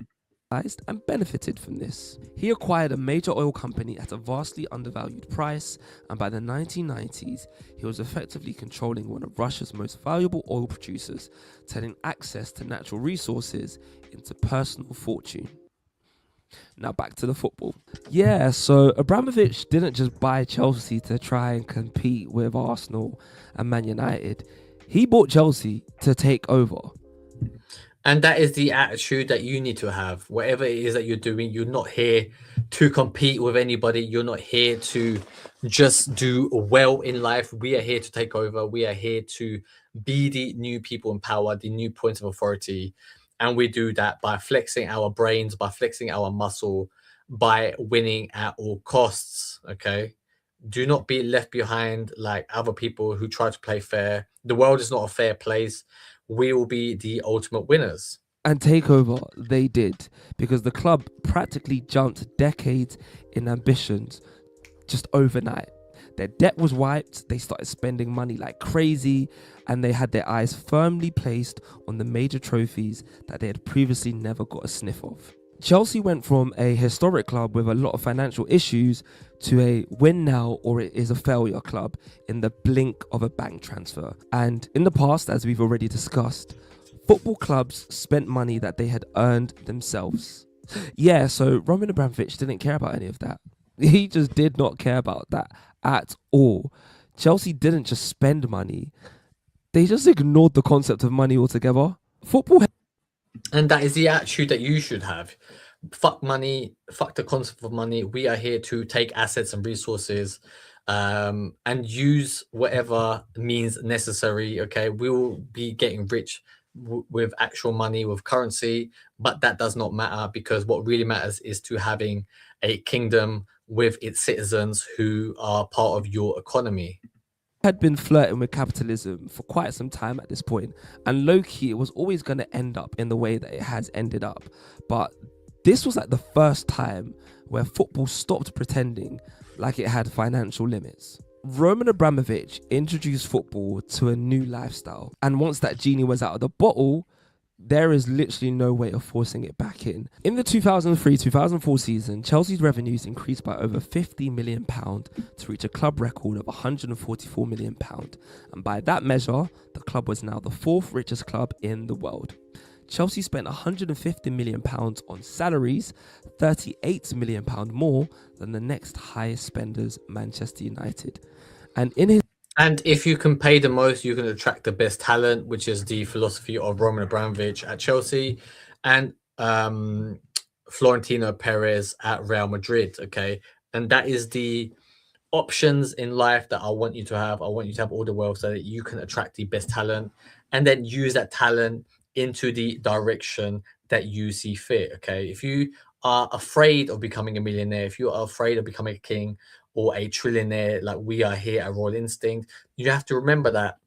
and benefited from this. He acquired a major oil company at a vastly undervalued price, and by the 1990s, he was effectively controlling one of Russia's most valuable oil producers, turning access to natural resources into personal fortune. Now back to the football. Yeah, so Abramovich didn't just buy Chelsea to try and compete with Arsenal and Man United. He bought Chelsea to take over. And that is the attitude that you need to have. Whatever it is that you're doing, you're not here to compete with anybody. You're not here to just do well in life. We are here to take over. We are here to be the new people in power, the new points of authority. And we do that by flexing our brains, by flexing our muscle, by winning at all costs, okay? Do not be left behind like other people who try to play fair. The world is not a fair place. We will be the ultimate winners. And take over, they did, because the club practically jumped decades in ambitions just overnight. Their debt was wiped, they started spending money like crazy, and they had their eyes firmly placed on the major trophies that they had previously never got a sniff of. Chelsea went from a historic club with a lot of financial issues to a win now or it is a failure club in the blink of a bank transfer. And in the past, as we've already discussed, football clubs spent money that they had earned themselves. Yeah, so Roman Abramovich didn't care about any of that. He just did not care about that at all. Chelsea didn't just spend money. They just ignored the concept of money altogether. Football. And that is the attitude that you should have. Fuck money, fuck the concept of money. We are here to take assets and resources and use whatever means necessary, okay? We will be getting rich with actual money, with currency, but that does not matter because what really matters is to having a kingdom with its citizens who are part of your economy. Had been flirting with capitalism for quite some time at this point, and low-key it was always going to end up in the way that it has ended up. But this was like the first time where football stopped pretending like it had financial limits. Roman Abramovich introduced football to a new lifestyle, and once that genie was out of the bottle, there is literally no way of forcing it back in. In the 2003-2004 season, Chelsea's revenues increased by over £50 million to reach a club record of £144 million. And by that measure, the club was now the fourth richest club in the world. Chelsea spent £150 million on salaries, £38 million more than the next highest spenders, Manchester United. And if you can pay the most, you can attract the best talent, which is the philosophy of Roman Abramovich at Chelsea and Florentino Pérez at Real Madrid, okay? And that is the options in life that I want you to have. I want you to have all the wealth so that you can attract the best talent and then use that talent into the direction that you see fit, okay? If you are afraid of becoming a millionaire, if you are afraid of becoming a king or a trillionaire like we are here at Royal Instinct, you have to remember that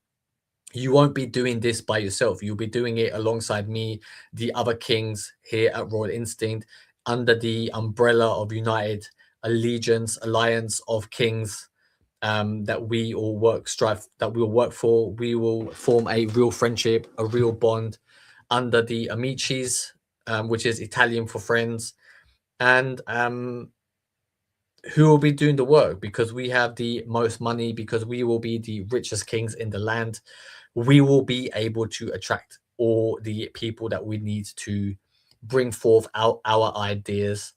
you won't be doing this by yourself. You'll be doing it alongside me, the other kings here at Royal Instinct, under the umbrella of United Alliance of Kings that we all work for. We will form a real friendship, a real bond under the Amicis, which is Italian for friends, and who will be doing the work because we have the most money, because we will be the richest kings in the land. We will be able to attract all the people that we need to bring forth our ideas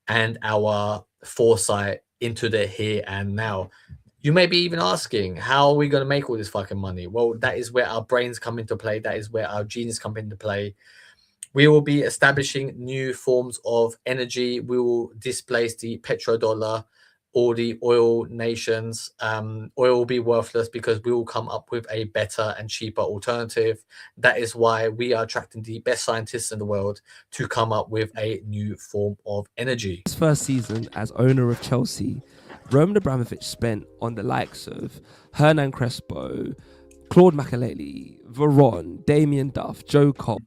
and our foresight into the here and now. You may be even asking, how are we going to make all this fucking money? Well, that is where our brains come into play. That is where our genius come into play. We will be establishing new forms of energy. We will displace the petrodollar all the oil nations. Oil will be worthless because we will come up with a better and cheaper alternative. That is why we are attracting the best scientists in the world to come up with a new form of energy. His first season as owner of Chelsea, Roman Abramovich spent on the likes of Hernan Crespo, Claude Makelele, Veron, Damien Duff, Joe Cole.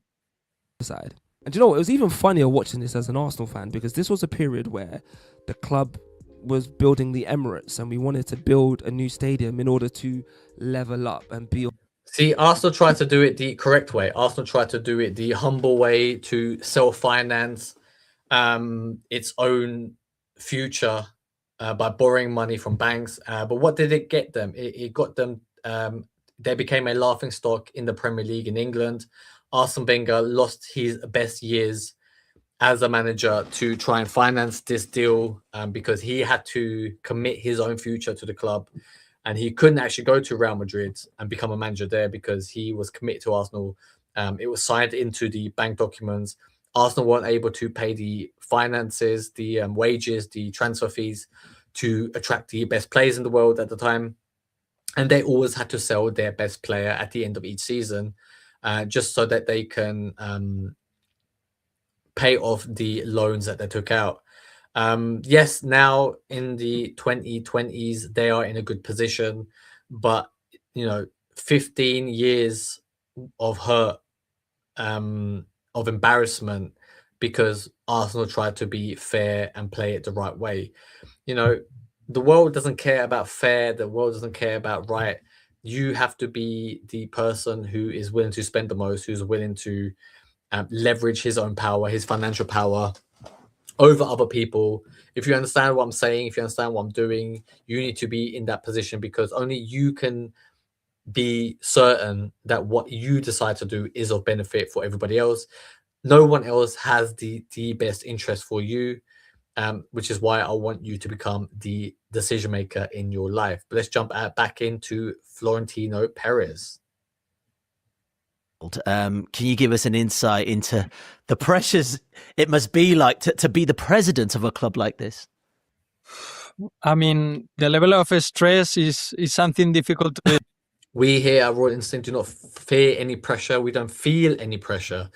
Side. And you know what? It was even funnier watching this as an Arsenal fan, because this was a period where the club was building the Emirates and we wanted to build a new stadium in order to level up and be. See, Arsenal tried to do it the correct way. Arsenal tried to do it the humble way, to self-finance its own future by borrowing money from banks. But what did it get them? It got them, they became a laughingstock in the Premier League in England. Arsene Wenger lost his best years as a manager to try and finance this deal, because he had to commit his own future to the club, and he couldn't actually go to Real Madrid and become a manager there because he was committed to Arsenal. It was signed into the bank documents. Arsenal weren't able to pay the finances, the wages, the transfer fees to attract the best players in the world at the time. And they always had to sell their best player at the end of each season, just so that they can pay off the loans that they took out. Yes, now in the 2020s, they are in a good position, but 15 years of hurt, of embarrassment, because Arsenal tried to be fair and play it the right way. The world doesn't care about fair. The world doesn't care about right. You have to be the person who is willing to spend the most, who's willing to leverage his own power, his financial power over other people. If you understand what I'm saying, if you understand what I'm doing, you need to be in that position, because only you can be certain that what you decide to do is of benefit for everybody else. No one else has the best interest for you, which is why I want you to become the decision maker in your life. But let's jump back into Florentino Pérez. Can you give us an insight into the pressures it must be like to be the president of a club like this? I mean, the level of stress is something difficult to. We here at Royal Instinct do not fear any pressure. We don't feel any pressure.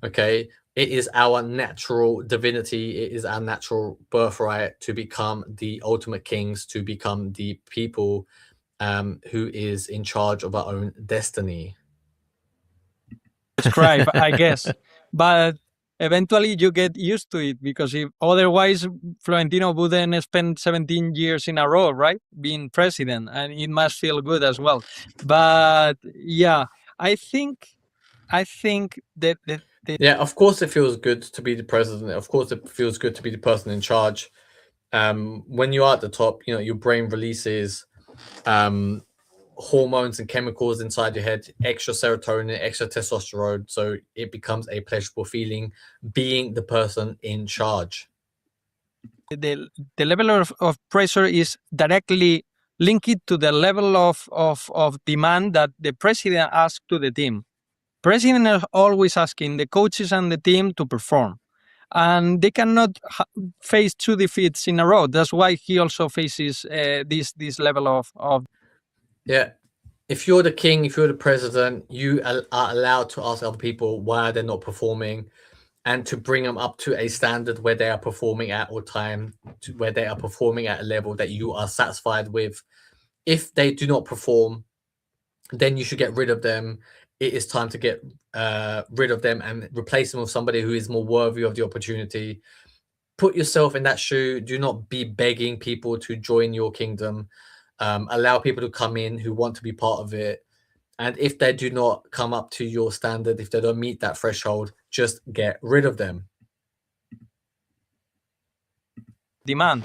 Okay, it is our natural divinity. It is our natural birthright to become the ultimate kings, to become the people who is in charge of our own destiny. Describe, I guess, but eventually you get used to it, because if otherwise Florentino wouldn't spend 17 years in a row, right, being president, and it must feel good as well. But yeah, I think that yeah, of course it feels good to be the president. Of course it feels good to be the person in charge. When you are at the top, your brain releases hormones and chemicals inside your head, extra serotonin, extra testosterone, so it becomes a pleasurable feeling being the person in charge. the level of pressure is directly linked to the level of demand that the president asks to the team. President is always asking the coaches and the team to perform, and they cannot face 2 defeats in a row. That's why he also faces this level of. Yeah, if you're the king, if you're the president, you are allowed to ask other people why they're not performing, and to bring them up to a standard where they are performing at all time, where they are performing at a level that you are satisfied with. If they do not perform, then you should get rid of them. It is time to get rid of them and replace them with somebody who is more worthy of the opportunity. Put yourself in that shoe. Do not be begging people to join your kingdom. Allow people to come in who want to be part of it. And if they do not come up to your standard, if they don't meet that threshold, just get rid of them. Demand.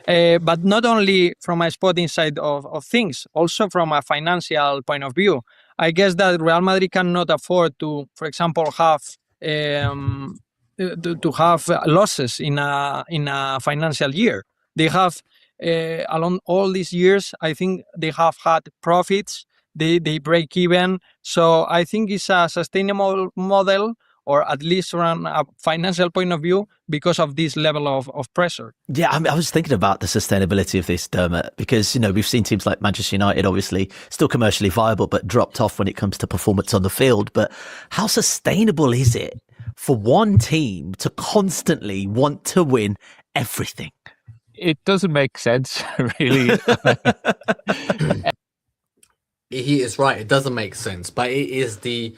But not only from a sporting side of things, also from a financial point of view. I guess that Real Madrid cannot afford to, for example, have to have losses in a financial year. They have along all these years, I think they have had profits. They break even. So I think it's a sustainable model or at least from a financial point of view, because of this level of pressure. Yeah, I was thinking about the sustainability of this, Dermot, because, we've seen teams like Manchester United, obviously still commercially viable, but dropped off when it comes to performance on the field. But how sustainable is it for one team to constantly want to win everything? It doesn't make sense, really. He is right. It doesn't make sense, but it is the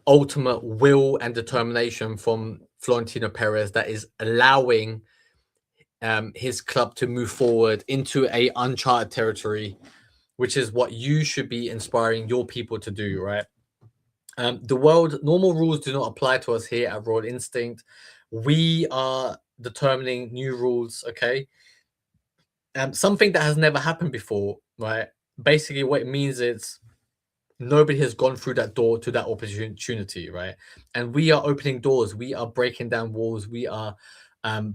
ultimate will and determination from Florentino Pérez that is allowing his club to move forward into a uncharted territory, which is what you should be inspiring your people to do, right? Normal rules do not apply to us here at Royal Instinct. We are determining new rules, okay? Something that has never happened before, right? Basically, what it means is nobody has gone through that door to that opportunity, right? And we are opening doors. We are breaking down walls. We are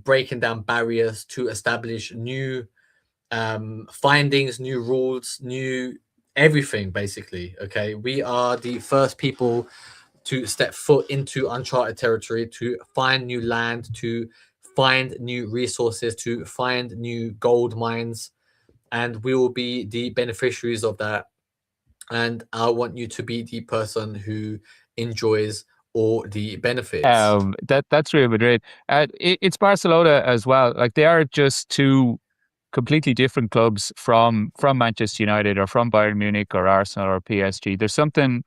breaking down barriers to establish new findings, new rules, new everything, basically, okay? We are the first people to step foot into uncharted territory, to find new land, to find new resources, to find new gold mines, and we will be the beneficiaries of that. And I want you to be the person who enjoys all the benefits. That's Real Madrid. It's Barcelona as well. Like, they are just two completely different clubs from Manchester United or from Bayern Munich or Arsenal or PSG. There's something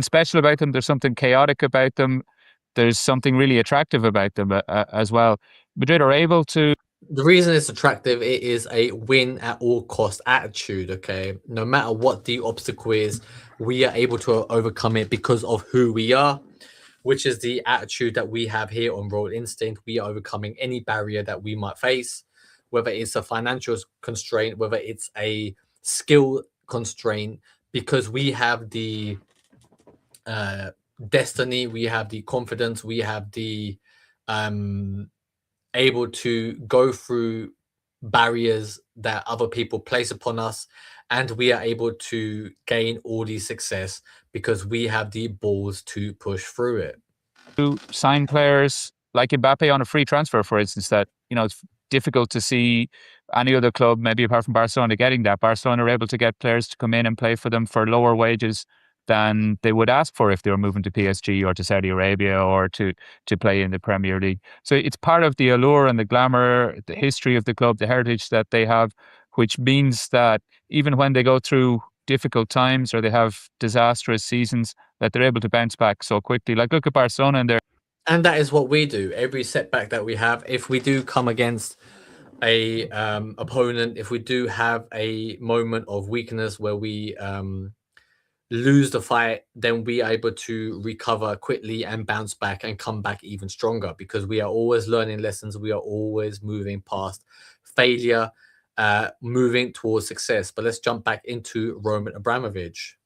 special about them. There's something chaotic about them. There's something really attractive about them as well. Madrid are able to. The reason it's attractive, it is a win at all cost attitude, okay? No matter what the obstacle is, we are able to overcome it because of who we are, which is the attitude that we have here on Royal Instinct. We are overcoming any barrier that we might face, whether it's a financial constraint, whether it's a skill constraint, because we have the destiny, we have the confidence, we have the able to go through barriers that other people place upon us, and we are able to gain all the success because we have the balls to push through it. To sign players like Mbappe on a free transfer, for instance, that, it's difficult to see any other club, maybe apart from Barcelona, getting that. Barcelona are able to get players to come in and play for them for lower wages than they would ask for if they were moving to PSG or to Saudi Arabia or to play in the Premier League. So it's part of the allure and the glamour, the history of the club, the heritage that they have, which means that even when they go through difficult times or they have disastrous seasons, that they're able to bounce back so quickly. Like, look at Barcelona and that is what we do. Every setback that we have, if we do come against a opponent, if we do have a moment of weakness where we lose the fight, then we are able to recover quickly and bounce back and come back even stronger, because we are always learning lessons. We are always moving past failure, moving towards success. But let's jump back into Roman Abramovich.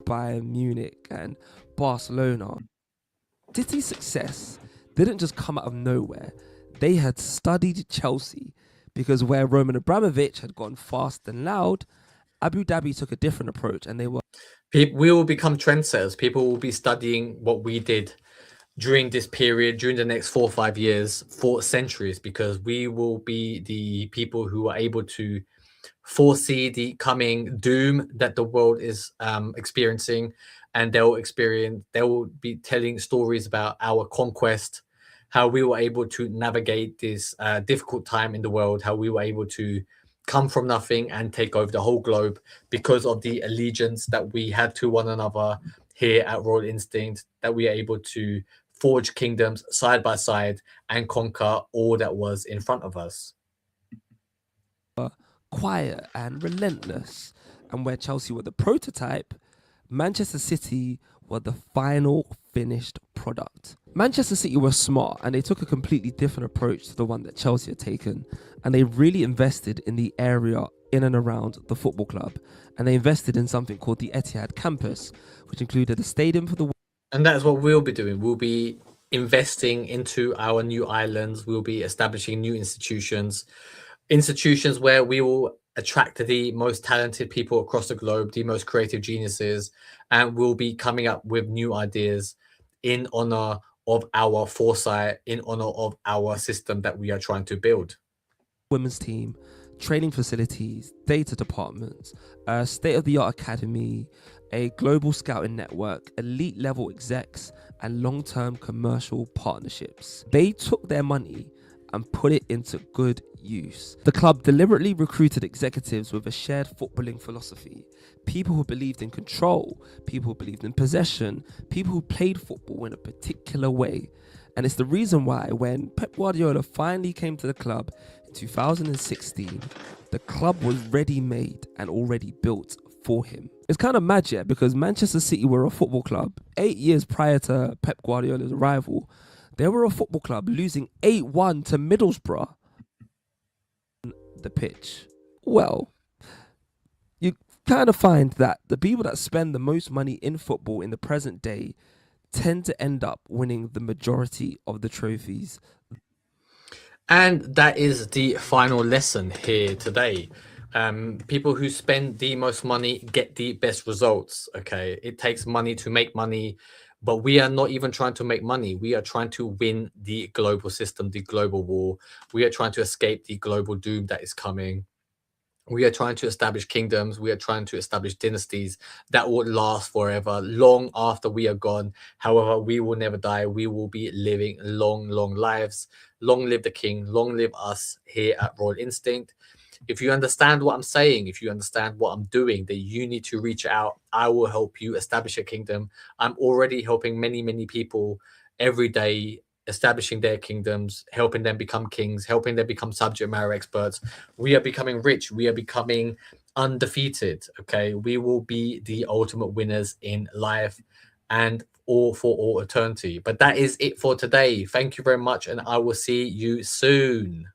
Bayern Munich and Barcelona. City's success didn't just come out of nowhere. They had studied Chelsea, because where Roman Abramovich had gone fast and loud, Abu Dhabi took a different approach, and we will become trendsetters. People will be studying what we did during this period, during the next 4 or 5 years, for centuries, because we will be the people who are able to foresee the coming doom that the world is experiencing, and they will be telling stories about our conquest, how we were able to navigate this difficult time in the world, how we were able to come from nothing and take over the whole globe because of the allegiance that we had to one another here at Royal Instinct, that we are able to forge kingdoms side by side and conquer all that was in front of us. Quiet and relentless, and where Chelsea were the prototype, Manchester City were the final finished product. Manchester City were smart, and they took a completely different approach to the one that Chelsea had taken, and they really invested in the area in and around the football club, and they invested in something called the Etihad campus, which included a stadium for the... And that's what we'll be doing. We'll be investing into our new islands. We'll be establishing new institutions where we will attract the most talented people across the globe, the most creative geniuses, and we'll be coming up with new ideas in honor of our foresight, in honor of our system that we are trying to build. Women's team, training facilities, data departments, a state-of-the-art academy, a global scouting network, elite level execs, and long-term commercial partnerships. They took their money and put it into good use. The club deliberately recruited executives with a shared footballing philosophy, people who believed in control, people who believed in possession, people who played football in a particular way. And it's the reason why when Pep Guardiola finally came to the club in 2016, the club was ready-made and already built for him. It's kind of mad, yeah, because Manchester City were a football club 8 years prior to Pep Guardiola's arrival. They were a football club losing 8-1 to Middlesbrough. The pitch. Well, you kind of find that the people that spend the most money in football in the present day tend to end up winning the majority of the trophies. And that is the final lesson here today. People who spend the most money get the best results. Okay, it takes money to make money, but we are not even trying to make money. We are trying to win the global system, the global war. We are trying to escape the global doom that is coming. We are trying to establish kingdoms. We are trying to establish dynasties that will last forever, long after we are gone. However, we will never die. We will be living long, long lives. Long live the king. Long live us here at Royal Instinct. If you understand what I'm saying, if you understand what I'm doing, then you need to reach out. I will help you establish a kingdom. I'm already helping many, many people every day, establishing their kingdoms, helping them become kings, helping them become subject matter experts. We are becoming rich. We are becoming undefeated. Okay, we will be the ultimate winners in life and all for all eternity. But that is it for today. Thank you very much, and I will see you soon.